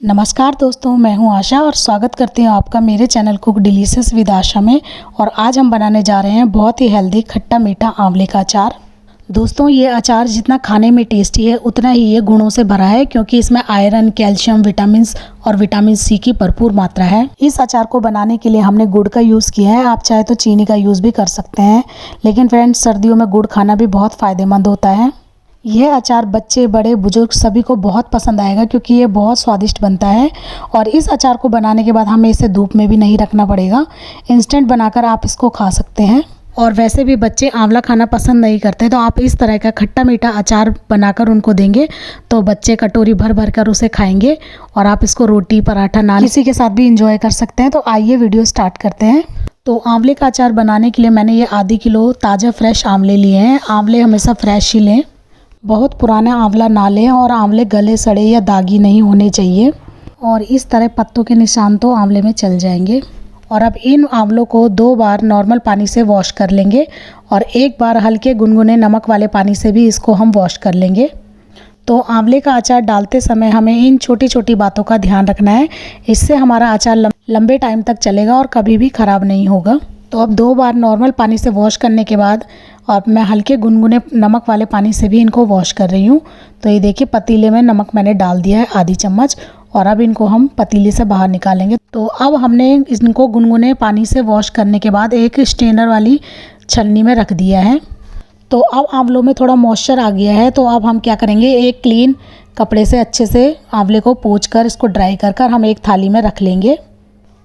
नमस्कार दोस्तों, मैं हूं आशा और स्वागत करती हूं आपका मेरे चैनल कुक डिलीशियस विद आशा में। और आज हम बनाने जा रहे हैं बहुत ही हेल्दी खट्टा मीठा आंवले का अचार। दोस्तों, ये अचार जितना खाने में टेस्टी है उतना ही ये गुणों से भरा है, क्योंकि इसमें आयरन, कैल्शियम, विटामिन्स और विटामिन सी की भरपूर मात्रा है। इस अचार को बनाने के लिए हमने गुड़ का यूज़ किया है। आप चाहे तो चीनी का यूज़ भी कर सकते हैं, लेकिन फ्रेंड्स सर्दियों में गुड़ खाना भी बहुत फ़ायदेमंद होता है। यह अचार बच्चे, बड़े, बुजुर्ग सभी को बहुत पसंद आएगा, क्योंकि ये बहुत स्वादिष्ट बनता है। और इस अचार को बनाने के बाद हमें इसे धूप में भी नहीं रखना पड़ेगा, इंस्टेंट बनाकर आप इसको खा सकते हैं। और वैसे भी बच्चे आंवला खाना पसंद नहीं करते, तो आप इस तरह का खट्टा मीठा अचार बनाकर उनको देंगे तो बच्चे कटोरी भर भर कर उसे खाएंगे। और आप इसको रोटी, पराठा, नान किसी के साथ भी इंजॉय कर सकते हैं। तो आइए वीडियो स्टार्ट करते हैं। तो आंवले का अचार बनाने के लिए मैंने ये आधी किलो ताज़ा फ्रेश आंवले लिए हैं। आंवले हमेशा फ्रेश ही लें, बहुत पुराना आंवला ना लें, और आंवले गले सड़े या दागी नहीं होने चाहिए। और इस तरह पत्तों के निशान तो आंवले में चल जाएंगे। और अब इन आंवलों को 2 बार नॉर्मल पानी से वॉश कर लेंगे, और 1 बार हल्के गुनगुने नमक वाले पानी से भी इसको हम वॉश कर लेंगे। तो आंवले का अचार डालते समय हमें इन छोटी छोटी बातों का ध्यान रखना है, इससे हमारा अचार लंबे टाइम तक चलेगा और कभी भी ख़राब नहीं होगा। तो अब 2 बार नॉर्मल पानी से वॉश करने के बाद अब मैं हल्के गुनगुने नमक वाले पानी से भी इनको वॉश कर रही हूँ। तो ये देखिए, पतीले में नमक मैंने डाल दिया है आधी चम्मच, और अब इनको हम पतीले से बाहर निकालेंगे। तो अब हमने इनको गुनगुने पानी से वॉश करने के बाद एक स्ट्रेनर वाली छलनी में रख दिया है। तो अब आंवलों में थोड़ा मॉइस्चर आ गया है, तो अब हम क्या करेंगे, एक क्लीन कपड़े से अच्छे से आंवले को पोंछ कर इसको ड्राई कर कर हम एक थाली में रख लेंगे।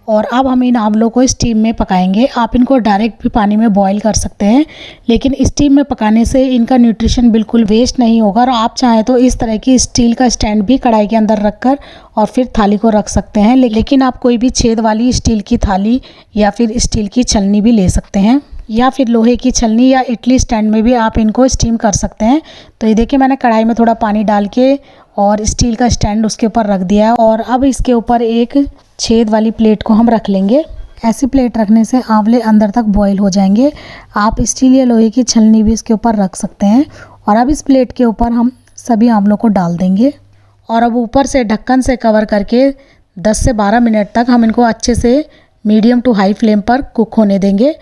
और अब हम इन आंवलों को स्टीम में पकाएंगे। आप इनको डायरेक्ट भी पानी में बॉईल कर सकते हैं, लेकिन स्टीम में पकाने से इनका न्यूट्रिशन बिल्कुल वेस्ट नहीं होगा। और आप चाहें तो इस तरह की स्टील का स्टैंड भी कढ़ाई के अंदर रखकर और फिर थाली को रख सकते हैं, लेकिन आप कोई भी छेद वाली स्टील की थाली या फिर स्टील की छलनी भी ले सकते हैं, या फिर लोहे की छलनी या इडली स्टैंड में भी आप इनको स्टीम कर सकते हैं। तो ये देखिए, मैंने कढ़ाई में थोड़ा पानी डाल के और स्टील का स्टैंड उसके ऊपर रख दिया है। और अब इसके ऊपर एक छेद वाली प्लेट को हम रख लेंगे। ऐसी प्लेट रखने से आंवले अंदर तक बॉईल हो जाएंगे। आप स्टील या लोहे की छलनी भी इसके ऊपर रख सकते हैं। और अब इस प्लेट के ऊपर हम सभी आंवलों को डाल देंगे, और अब ऊपर से ढक्कन से कवर करके 10 से 12 मिनट तक हम इनको अच्छे से मीडियम टू हाई फ्लेम पर कुक होने देंगे।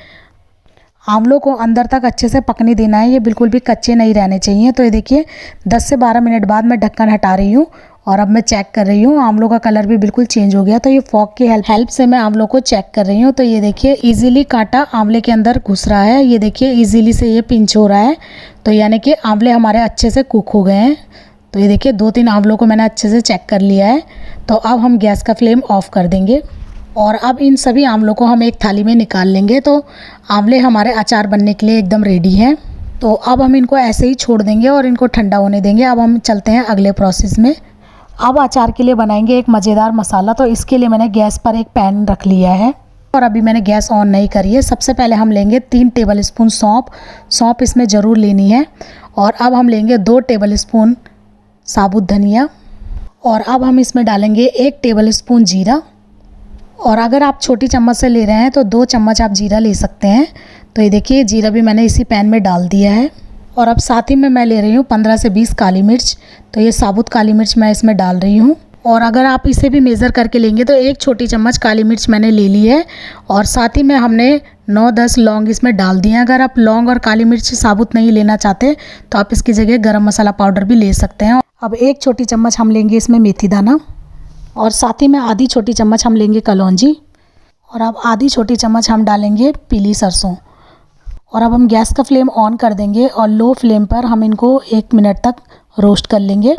आंवलों को अंदर तक अच्छे से पकने देना है, ये बिल्कुल भी कच्चे नहीं रहने चाहिए। तो ये देखिए, 10 से 12 मिनट बाद मैं ढक्कन हटा रही हूँ, और अब मैं चेक कर रही हूँ, आंवलों का कलर भी बिल्कुल चेंज हो गया। तो ये फॉक की हेल्प से मैं आंवलों को चेक कर रही हूँ। तो ये देखिए, इजीली कांटा आंवले के अंदर घुस रहा है। ये देखिए, इजीली से ये पिंच हो रहा है। तो यानी कि आंवले हमारे अच्छे से कुक हो गए हैं। तो ये देखिए, 2-3 आंवलों को मैंने अच्छे से चेक कर लिया है। तो अब हम गैस का फ्लेम ऑफ कर देंगे, और अब इन सभी आंवलों को हम एक थाली में निकाल लेंगे। तो आंवले हमारे अचार बनने के लिए एकदम रेडी हैं। तो अब हम इनको ऐसे ही छोड़ देंगे और इनको ठंडा होने देंगे। अब हम चलते हैं अगले प्रोसेस में। अब अचार के लिए बनाएंगे एक मज़ेदार मसाला। तो इसके लिए मैंने गैस पर एक पैन रख लिया है, और अभी मैंने गैस ऑन नहीं करी है। सबसे पहले हम लेंगे 3 टेबल स्पून सौंफ इसमें ज़रूर लेनी है। और अब हम लेंगे 2 टेबल स्पून साबुत धनिया, और अब हम इसमें डालेंगे 1 टेबल स्पून जीरा। और अगर आप छोटी चम्मच से ले रहे हैं तो 2 चम्मच आप जीरा ले सकते हैं। तो ये देखिए, जीरा भी मैंने इसी पैन में डाल दिया है। और अब साथ ही में मैं ले रही हूँ 15 से 20 काली मिर्च। तो ये साबुत काली मिर्च मैं इसमें डाल रही हूँ। और अगर आप इसे भी मेज़र करके लेंगे तो 1 छोटी चम्मच काली मिर्च मैंने ले ली है। और साथ ही में हमने 9-10 लौंग इसमें डाल दिए हैं। अगर आप लौंग और काली मिर्च साबुत नहीं लेना चाहते तो आप इसकी जगह गरम मसाला पाउडर भी ले सकते हैं। अब 1 छोटी चम्मच हम लेंगे इसमें मेथी दाना, और साथ ही में आधी छोटी चम्मच हम लेंगे कलौंजी, और अब आधी छोटी चम्मच हम डालेंगे पीली सरसों। और अब हम गैस का फ्लेम ऑन कर देंगे, और लो फ्लेम पर हम इनको 1 मिनट तक रोस्ट कर लेंगे।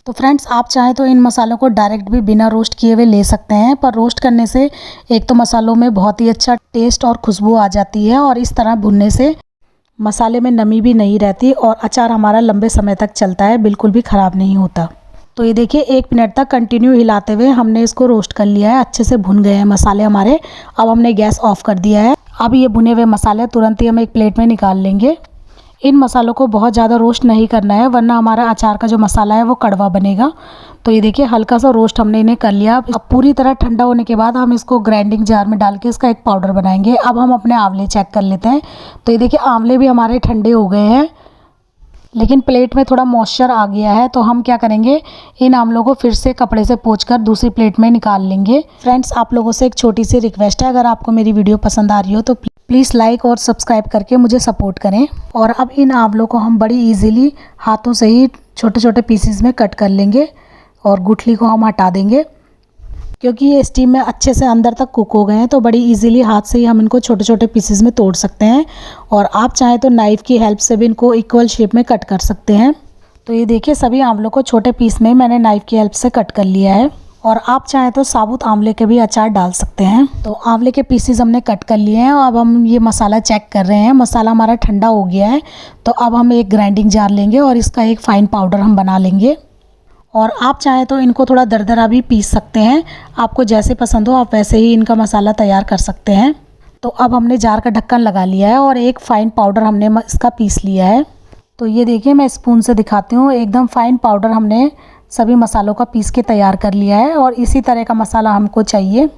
तो फ्रेंड्स, आप चाहें तो इन मसालों को डायरेक्ट भी बिना रोस्ट किए हुए ले सकते हैं, पर रोस्ट करने से एक तो मसालों में बहुत ही अच्छा टेस्ट और खुशबू आ जाती है, और इस तरह भुनने से मसाले में नमी भी नहीं रहती, और अचार हमारा लंबे समय तक चलता है, बिल्कुल भी ख़राब नहीं होता। तो ये देखिए, 1 मिनट तक कंटिन्यू हिलाते हुए हमने इसको रोस्ट कर लिया है। अच्छे से भुन गए हैं मसाले हमारे। अब हमने गैस ऑफ कर दिया है। अब ये भुने हुए मसाले तुरंत ही हम एक प्लेट में निकाल लेंगे। इन मसालों को बहुत ज़्यादा रोस्ट नहीं करना है, वरना हमारा अचार का जो मसाला है वो कड़वा बनेगा। तो ये देखिए, हल्का सा रोस्ट हमने इन्हें कर लिया। अब पूरी तरह ठंडा होने के बाद हम इसको ग्राइंडिंग जार में डाल के इसका एक पाउडर बनाएंगे। अब हम अपने आंवले चेक कर लेते हैं। तो ये देखिए, आंवले भी हमारे ठंडे हो गए हैं। लेकिन प्लेट में थोड़ा मॉइस्चर आ गया है, तो हम क्या करेंगे, इन आंवलों को फिर से कपड़े से पोंछकर दूसरी प्लेट में निकाल लेंगे। फ्रेंड्स, आप लोगों से एक छोटी सी रिक्वेस्ट है, अगर आपको मेरी वीडियो पसंद आ रही हो तो प्लीज़ लाइक और सब्सक्राइब करके मुझे सपोर्ट करें। और अब इन आंवलों को हम बड़ी ईजीली हाथों से ही छोटे छोटे पीसेस में कट कर लेंगे और गुठली को हम हटा देंगे, क्योंकि ये स्टीम में अच्छे से अंदर तक कुक हो गए हैं, तो बड़ी इजीली हाथ से ही हम इनको छोटे छोटे पीसेस में तोड़ सकते हैं। और आप चाहें तो नाइफ़ की हेल्प से भी इनको इक्वल शेप में कट कर सकते हैं। तो ये देखिए, सभी आंवलों को छोटे पीस में मैंने नाइफ़ की हेल्प से कट कर लिया है। और आप चाहें तो साबुत आंवले के भी अचार डाल सकते हैं। तो आंवले के पीसेस हमने कट कर लिए हैं और अब हम ये मसाला चेक कर रहे हैं। मसाला हमारा ठंडा हो गया है, तो अब हम एक ग्राइंडिंग जार लेंगे और इसका एक फ़ाइन पाउडर हम बना लेंगे। और आप चाहें तो इनको थोड़ा दरदरा भी पीस सकते हैं, आपको जैसे पसंद हो आप वैसे ही इनका मसाला तैयार कर सकते हैं। तो अब हमने जार का ढक्कन लगा लिया है और एक फ़ाइन पाउडर हमने इसका पीस लिया है। तो ये देखिए, मैं स्पून से दिखाती हूँ, एकदम फ़ाइन पाउडर हमने सभी मसालों का पीस के तैयार कर लिया है और इसी तरह का मसाला हमको चाहिए।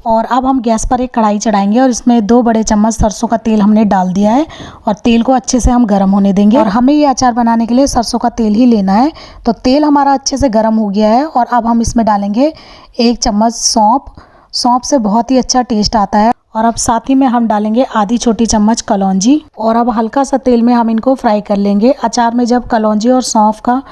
और अब हम गैस पर एक कढ़ाई चढ़ाएंगे और इसमें 2 बड़े चम्मच सरसों का तेल हमने डाल दिया है और तेल को अच्छे से हम गर्म होने देंगे। और हमें ये अचार बनाने के लिए सरसों का तेल ही लेना है। तो तेल हमारा अच्छे से गर्म हो गया है और अब हम इसमें डालेंगे 1 चम्मच सौंफ। सौंफ से बहुत ही अच्छा टेस्ट आता है। और अब साथ ही में हम डालेंगे आधी छोटी चम्मच कलौंजी। और अब हल्का सा तेल में हम इनको फ्राई कर लेंगे। अचार में जब कलौंजी और सौंफ का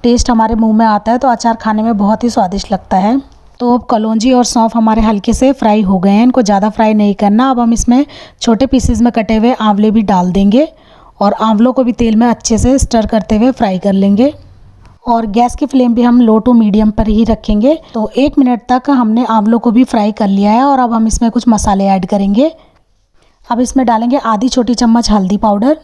टेस्ट हमारे मुंह में आता है तो अचार खाने में बहुत ही स्वादिष्ट लगता है। तो अब कलौंजी और सौंफ हमारे हल्के से फ्राई हो गए हैं, इनको ज़्यादा फ्राई नहीं करना। अब हम इसमें छोटे पीसेस में कटे हुए आंवले भी डाल देंगे और आंवलों को भी तेल में अच्छे से स्टर करते हुए फ्राई कर लेंगे। और गैस की फ्लेम भी हम लो टू मीडियम पर ही रखेंगे। तो 1 मिनट तक हमने आंवलों को भी फ्राई कर लिया है और अब हम इसमें कुछ मसाले ऐड करेंगे। अब इसमें डालेंगे आधी छोटी चम्मच हल्दी पाउडर,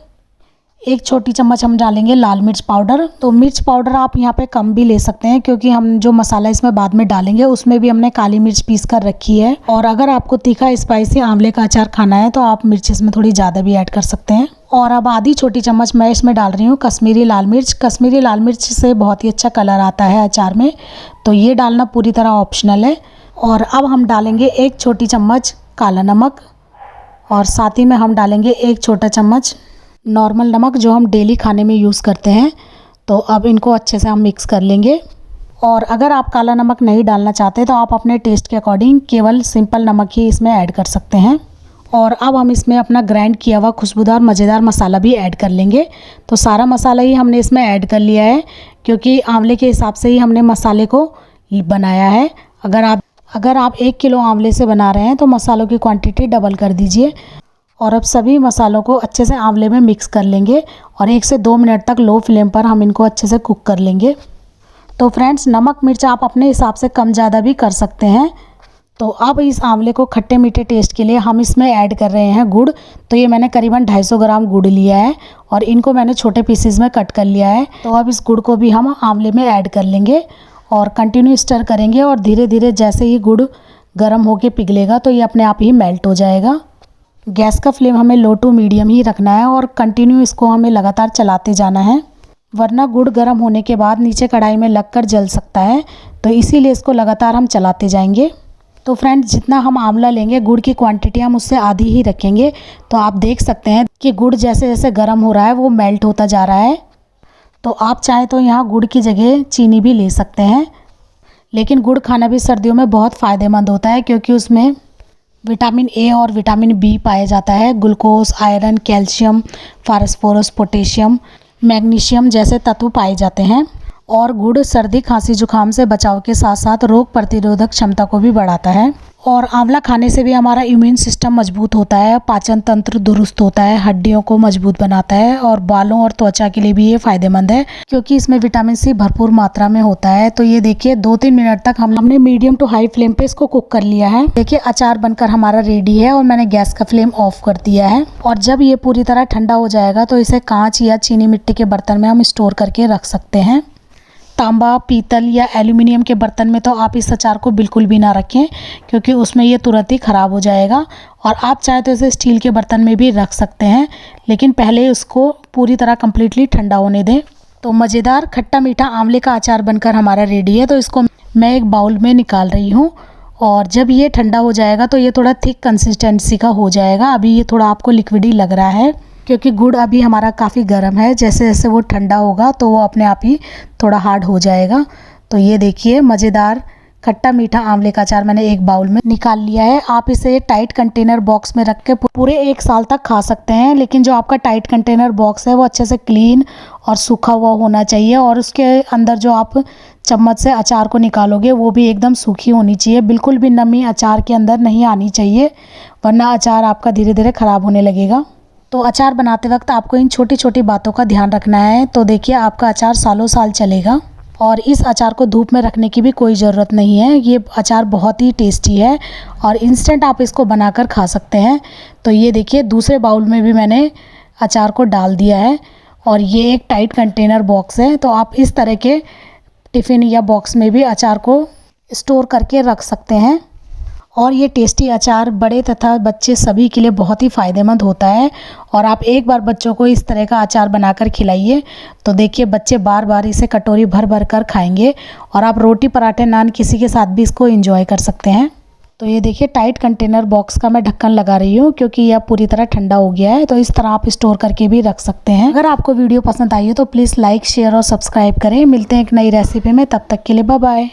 1 छोटी चम्मच हम डालेंगे लाल मिर्च पाउडर। तो मिर्च पाउडर आप यहाँ पे कम भी ले सकते हैं, क्योंकि हम जो मसाला इसमें बाद में डालेंगे उसमें भी हमने काली मिर्च पीस कर रखी है। और अगर आपको तीखा स्पाइसी आंवले का अचार खाना है तो आप मिर्च इसमें थोड़ी ज़्यादा भी ऐड कर सकते हैं। और अब आधी छोटी चम्मच मैं इसमें डाल रही हूँ कश्मीरी लाल मिर्च। कश्मीरी लाल मिर्च से बहुत ही अच्छा कलर आता है अचार में, तो ये डालना पूरी तरह ऑप्शनल है। और अब हम डालेंगे 1 छोटी चम्मच काला नमक और साथ ही में हम डालेंगे 1 छोटा चम्मच नॉर्मल नमक, जो हम डेली खाने में यूज़ करते हैं। तो अब इनको अच्छे से हम मिक्स कर लेंगे। और अगर आप काला नमक नहीं डालना चाहते तो आप अपने टेस्ट के अकॉर्डिंग केवल सिंपल नमक ही इसमें ऐड कर सकते हैं। और अब हम इसमें अपना ग्राइंड किया हुआ खुशबूदार मज़ेदार मसाला भी ऐड कर लेंगे। तो सारा मसाला ही हमने इसमें ऐड कर लिया है, क्योंकि आंवले के हिसाब से ही हमने मसाले को बनाया है। अगर आप 1 किलो आंवले से बना रहे हैं तो मसालों की क्वांटिटी डबल कर दीजिए। और अब सभी मसालों को अच्छे से आंवले में मिक्स कर लेंगे और 1 से 2 मिनट तक लो फ्लेम पर हम इनको अच्छे से कुक कर लेंगे। तो फ्रेंड्स, नमक मिर्च आप अपने हिसाब से कम ज़्यादा भी कर सकते हैं। तो अब इस आंवले को खट्टे मीठे टेस्ट के लिए हम इसमें ऐड कर रहे हैं गुड़। तो ये मैंने करीबन 250 ग्राम गुड़ लिया है और इनको मैंने छोटे पीसेस में कट कर लिया है। तो अब इस गुड़ को भी हम आंवले में ऐड कर लेंगे और कंटिन्यू स्टर करेंगे। और धीरे धीरे जैसे ही गुड़ गर्म होकर पिघलेगा तो ये अपने आप ही मेल्ट हो जाएगा। गैस का फ्लेम हमें लो टू मीडियम ही रखना है और कंटिन्यू इसको हमें लगातार चलाते जाना है, वरना गुड़ गर्म होने के बाद नीचे कढ़ाई में लगकर जल सकता है। तो इसीलिए इसको लगातार हम चलाते जाएंगे। तो फ्रेंड्स, जितना हम आंवला लेंगे गुड़ की क्वांटिटी हम उससे आधी ही रखेंगे। तो आप देख सकते हैं कि गुड़ जैसे जैसे गर्म हो रहा है वो मेल्ट होता जा रहा है। तो आप चाहें तो यहाँ गुड़ की जगह चीनी भी ले सकते हैं, लेकिन गुड़ खाना भी सर्दियों में बहुत फ़ायदेमंद होता है, क्योंकि उसमें विटामिन ए और विटामिन बी पाया जाता है। Glucose, iron, calcium, phosphorus, potassium, magnesium जैसे तत्व पाए जाते हैं। और गुड़ सर्दी खांसी जुकाम से बचाव के साथ साथ रोग प्रतिरोधक क्षमता को भी बढ़ाता है। और आंवला खाने से भी हमारा इम्यून सिस्टम मजबूत होता है, पाचन तंत्र दुरुस्त होता है, हड्डियों को मजबूत बनाता है और बालों और त्वचा के लिए भी ये फ़ायदेमंद है, क्योंकि इसमें विटामिन सी भरपूर मात्रा में होता है। तो ये देखिए 2-3 मिनट तक हमने मीडियम टू हाई फ्लेम पे इसको कुक कर लिया है। देखिए अचार बनकर हमारा रेडी है और मैंने गैस का फ्लेम ऑफ कर दिया है। और जब ये पूरी तरह ठंडा हो जाएगा तो इसे कांच या चीनी मिट्टी के बर्तन में हम स्टोर करके रख सकते हैं। तांबा, पीतल या एल्युमिनियम के बर्तन में तो आप इस अचार को बिल्कुल भी ना रखें, क्योंकि उसमें ये तुरंत ही ख़राब हो जाएगा। और आप चाहे तो इसे स्टील के बर्तन में भी रख सकते हैं, लेकिन पहले उसको पूरी तरह कम्प्लीटली ठंडा होने दें। तो मज़ेदार खट्टा मीठा आंवले का अचार बनकर हमारा रेडी है। तो इसको मैं एक बाउल में निकाल रही हूँ और जब ये ठंडा हो जाएगा तो ये थोड़ा थिक कंसिस्टेंसी का हो जाएगा। अभी ये थोड़ा आपको लिक्विडी लग रहा है। क्योंकि गुड़ अभी हमारा काफ़ी गर्म है, जैसे जैसे वो ठंडा होगा तो वो अपने आप ही थोड़ा हार्ड हो जाएगा। तो ये देखिए मज़ेदार खट्टा मीठा आंवले का अचार मैंने एक बाउल में निकाल लिया है। आप इसे टाइट कंटेनर बॉक्स में रख के पूरे 1 साल तक खा सकते हैं, लेकिन जो आपका टाइट कंटेनर बॉक्स है वो अच्छे से क्लीन और सूखा हुआ होना चाहिए, और उसके अंदर जो आप चम्मच से अचार को निकालोगे वो भी एकदम सूखी होनी चाहिए। बिल्कुल भी नमी अचार के अंदर नहीं आनी चाहिए, वरना अचार आपका धीरे धीरे ख़राब होने लगेगा। तो अचार बनाते वक्त आपको इन छोटी छोटी बातों का ध्यान रखना है। तो देखिए आपका अचार सालों साल चलेगा, और इस अचार को धूप में रखने की भी कोई ज़रूरत नहीं है। ये अचार बहुत ही टेस्टी है और इंस्टेंट आप इसको बनाकर खा सकते हैं। तो ये देखिए दूसरे बाउल में भी मैंने अचार को डाल दिया है, और ये एक टाइट कंटेनर बॉक्स है, तो आप इस तरह के टिफ़िन या बॉक्स में भी अचार को स्टोर करके रख सकते हैं। और ये टेस्टी अचार बड़े तथा बच्चे सभी के लिए बहुत ही फ़ायदेमंद होता है, और आप एक बार बच्चों को इस तरह का अचार बनाकर खिलाइए तो देखिए बच्चे बार बार इसे कटोरी भर भर कर खाएंगे, और आप रोटी पराठे नान किसी के साथ भी इसको एंजॉय कर सकते हैं। तो ये देखिए टाइट कंटेनर बॉक्स का मैं ढक्कन लगा रही हूँ, क्योंकि यह पूरी तरह ठंडा हो गया है। तो इस तरह आप स्टोर करके भी रख सकते हैं। अगर आपको वीडियो पसंद आई हो तो प्लीज़ लाइक शेयर और सब्सक्राइब करें। मिलते हैं एक नई रेसिपी में, तब तक के लिए बाय बाय।